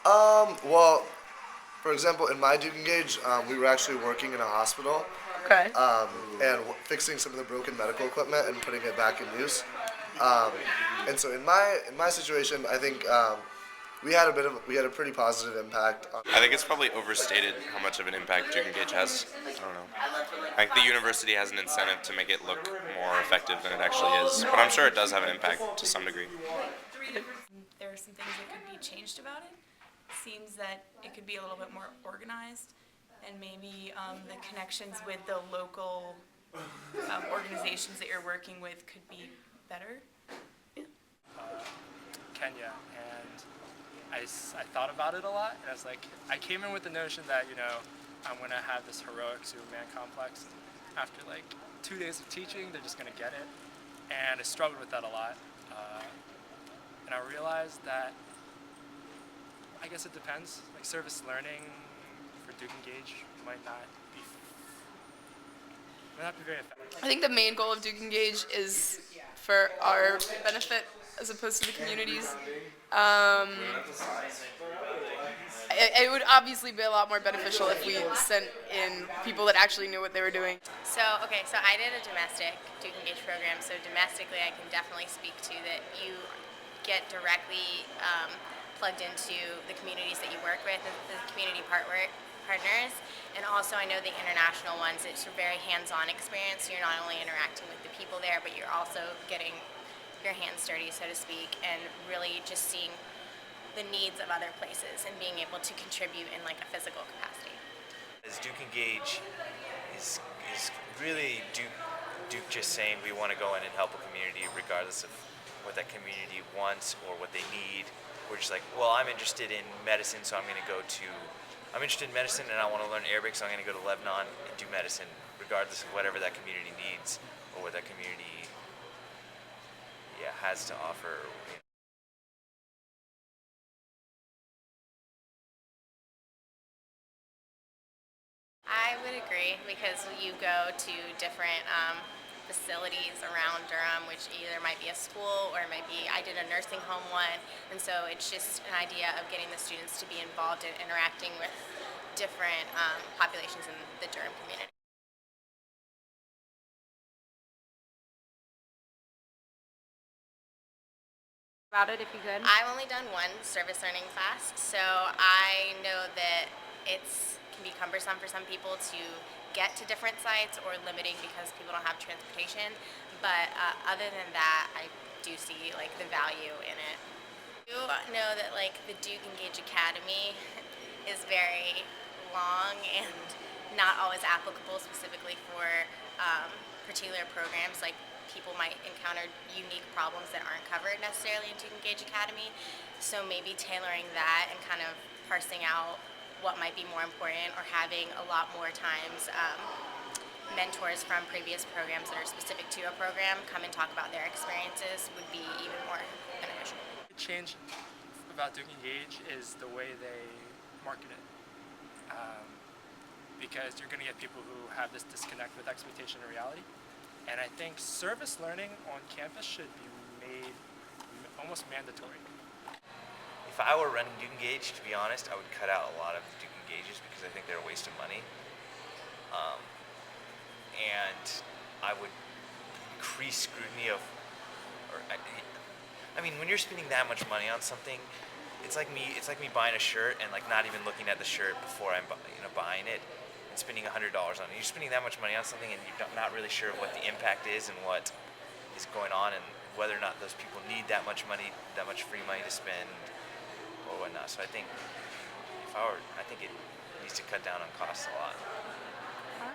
Well, for example, in my Duke Engage, we were actually working in a hospital Okay. and fixing some of the broken medical equipment and putting it back in use. Um, and so in my situation, I think we had a pretty positive impact. I think it's probably overstated how much of an impact Duke Engage has. I don't know. I think the university has an incentive to make it look more effective than it actually is, but I'm sure it does have an impact to some degree. There are some things that could be changed about it. Seems that it could be a little bit more organized, and maybe the connections with the local organizations that you're working with could be better. Kenya, and I thought about it a lot, and I was like, I came in with the notion that, I'm going to have this heroic Superman complex, and after like 2 days of teaching, they're just going to get it, and I struggled with that a lot, and I realized that, I guess it depends, like service learning for Duke Engage might not be very effective. I think the main goal of Duke Engage is for our benefit as opposed to the communities. It would obviously be a lot more beneficial if we sent in people that actually knew what they were doing. So I did a domestic Duke Engage program. So domestically, I can definitely speak to that you get directly plugged into the communities that you work with, the community partners, and also I know the international ones. It's a very hands-on experience. So you're not only interacting with the people there, but you're also getting your hands dirty, so to speak, and really just seeing the needs of other places and being able to contribute in like a physical capacity. As Duke Engage is really Duke just saying we want to go in and help a community regardless of what that community wants or what they need. We're just like, well, I'm interested in medicine, so I'm interested in medicine and I want to learn Arabic, so I'm going to go to Lebanon and do medicine, regardless of whatever that community needs or what that community has to offer. I would agree because you go to different facilities around Durham, which either might be a school or it might be, I did a nursing home one, and so it's just an idea of getting the students to be involved in interacting with different populations in the Durham community. About it if you could. I've only done one service learning class, so I know that it's can be cumbersome for some people to get to different sites or limiting because people don't have transportation. But other than that, I do see like the value in it. I do know that like the Duke Engage Academy is very long and not always applicable specifically for particular programs. Like people might encounter unique problems that aren't covered necessarily in Duke Engage Academy. So maybe tailoring that and kind of parsing out what might be more important, or having a lot more times mentors from previous programs that are specific to a program come and talk about their experiences would be even more beneficial. The change about Duke Engage is the way they market it. Because you're going to get people who have this disconnect with expectation and reality. And I think service learning on campus should be made almost mandatory. If I were running Duke Engage, to be honest, I would cut out a lot of Duke Engages because I think they're a waste of money. And I would increase scrutiny of, I mean, when you're spending that much money on something, it's like me buying a shirt and like not even looking at the shirt before I'm buying it and spending $100 on it. You're spending that much money on something and you're not really sure what the impact is and what is going on and whether or not those people need that much money, that much free money to spend or whatnot. So I think I think it needs to cut down on costs a lot.